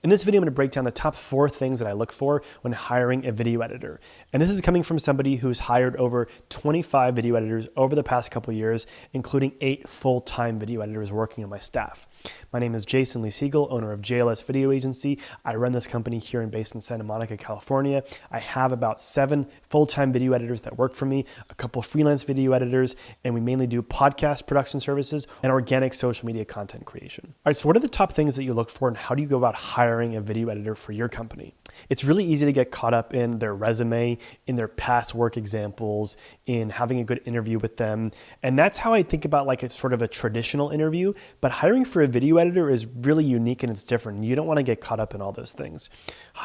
In this video, I'm going to break down the top 4 things that I look for when hiring a video editor. And this is coming from somebody who's hired over 25 video editors over the past couple of years, including 8 full-time video editors working on my staff. My name is Jason Lee Siegel, owner of JLS Video Agency. I run this company here based in Santa Monica, California. I have about 7 full-time video editors that work for me, a couple freelance video editors, and we mainly do podcast production services and organic social media content creation. All right, so what are the top things that you look for and how do you go about hiring a video editor for your company? It's really easy to get caught up in their resume, in their past work examples, in having a good interview with them. And that's how I think about like it's sort of a traditional interview, but hiring for a video editor is really unique and it's different. You don't want to get caught up in all those things.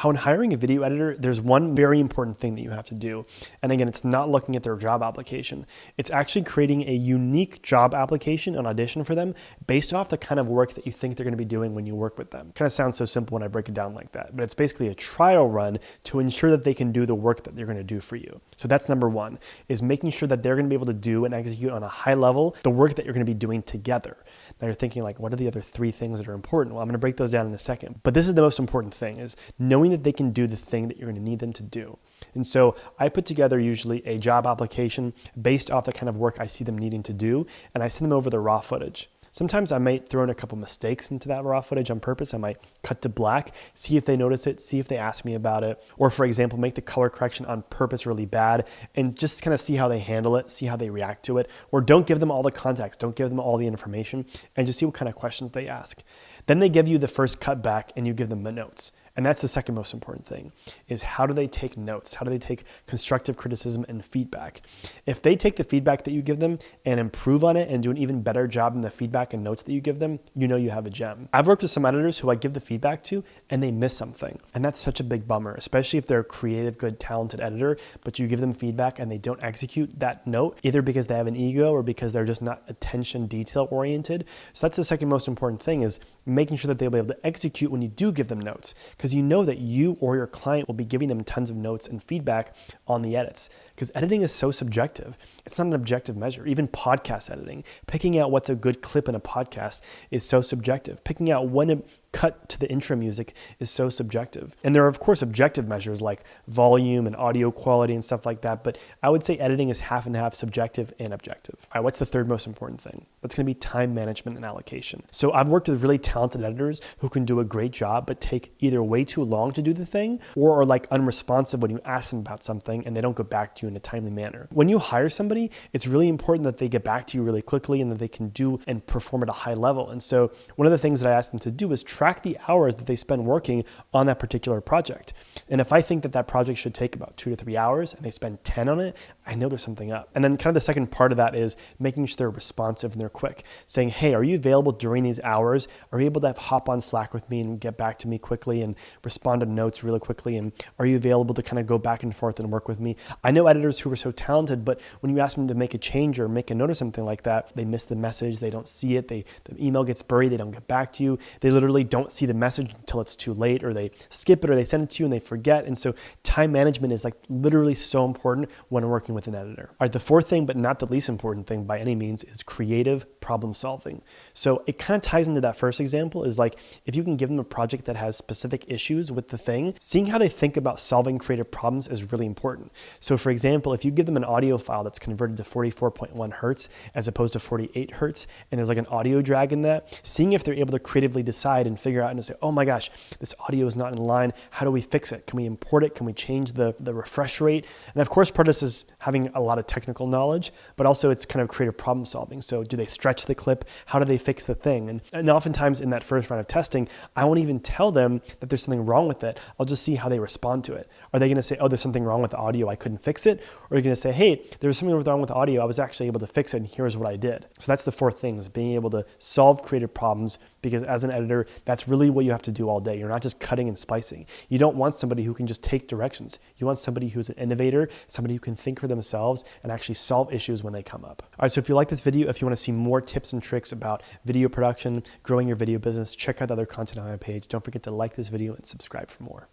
When hiring a video editor, there's one very important thing that you have to do. And again, it's not looking at their job application. It's actually creating a unique job application on Audition for them based off the kind of work that you think they're going to be doing when you work with them. It kind of sounds so simple when I break it down like that, but it's basically a trial run to ensure that they can do the work that they're going to do for you. So that's number 1, is making sure that they're going to be able to do and execute on a high level the work that you're going to be doing together. Now you're thinking like, what are the other 3 things that are important? Well, I'm going to break those down in a second. But this is the most important thing, is knowing that they can do the thing that you're going to need them to do. And so I put together usually a job application based off the kind of work I see them needing to do, and I send them over the raw footage. Sometimes I might throw in a couple mistakes into that raw footage on purpose. I might cut to black, see if they notice it, see if they ask me about it. Or for example, make the color correction on purpose really bad and just kind of see how they handle it, see how they react to it. Or don't give them all the context, don't give them all the information, and just see what kind of questions they ask. Then they give you the first cut back and you give them the notes. And that's the second most important thing, is how do they take notes? How do they take constructive criticism and feedback? If they take the feedback that you give them and improve on it and do an even better job in the feedback and notes that you give them, you know you have a gem. I've worked with some editors who I give the feedback to and they miss something. And that's such a big bummer, especially if they're a creative, good, talented editor, but you give them feedback and they don't execute that note, either because they have an ego or because they're just not attention detail oriented. So that's the second most important thing, is making sure that they'll be able to execute when you do give them notes. Because you know that you or your client will be giving them tons of notes and feedback on the edits. Because editing is so subjective. It's not an objective measure. Even podcast editing, picking out what's a good clip in a podcast is so subjective. Picking out when to cut to the intro music is so subjective. And there are of course objective measures like volume and audio quality and stuff like that, but I would say editing is half and half, subjective and objective. All right, what's the third most important thing? That's going to be time management and allocation. So I've worked with really talented editors who can do a great job, but take either way too long to do the thing or are like unresponsive when you ask them about something and they don't go back to you in a timely manner. When you hire somebody, it's really important that they get back to you really quickly and that they can do and perform at a high level. And so one of the things that I ask them to do is track the hours that they spend working on that particular project. And if I think that that project should take about 2 to 3 hours and they spend 10 on it, I know there's something up. And then kind of the second part of that is making sure they're responsive and they're quick, saying, hey, are you available during these hours? Are you able to hop on Slack with me and get back to me quickly and respond to notes really quickly? And are you available to kind of go back and forth and work with me? I know editors who are so talented, but when you ask them to make a change or make a note or something like that, they miss the message, they don't see it, the email gets buried, they don't get back to you, they literally don't see the message until it's too late, or they skip it, or they send it to you and they forget. And so time management is like literally so important when working with an editor. All right, the fourth thing, but not the least important thing by any means, is creative problem solving. So it kind of ties into that first example, is like if you can give them a project that has specific issues with the thing, seeing how they think about solving creative problems is really important. So for example, if you give them an audio file that's converted to 44.1 hertz as opposed to 48 hertz, and there's like an audio drag in that, seeing if they're able to creatively decide and figure out and say, oh my gosh, this audio is not in line. How do we fix it? Can we import it? Can we change the refresh rate? And of course, part of this is having a lot of technical knowledge, but also it's kind of creative problem solving. So do they stretch the clip? How do they fix the thing? And oftentimes in that first round of testing, I won't even tell them that there's something wrong with it. I'll just see how they respond to it. Are they going to say, oh, there's something wrong with the audio, I couldn't fix it? Or are you going to say, hey, there's something wrong with the audio, I was actually able to fix it, and here's what I did. So that's the fourth thing, is being able to solve creative problems, because as an editor, that's really what you have to do all day. You're not just cutting and splicing. You don't want somebody who can just take directions. You want somebody who's an innovator, somebody who can think for themselves and actually solve issues when they come up. All right, so if you like this video, if you want to see more tips and tricks about video production, growing your video business, check out the other content on my page. Don't forget to like this video and subscribe for more.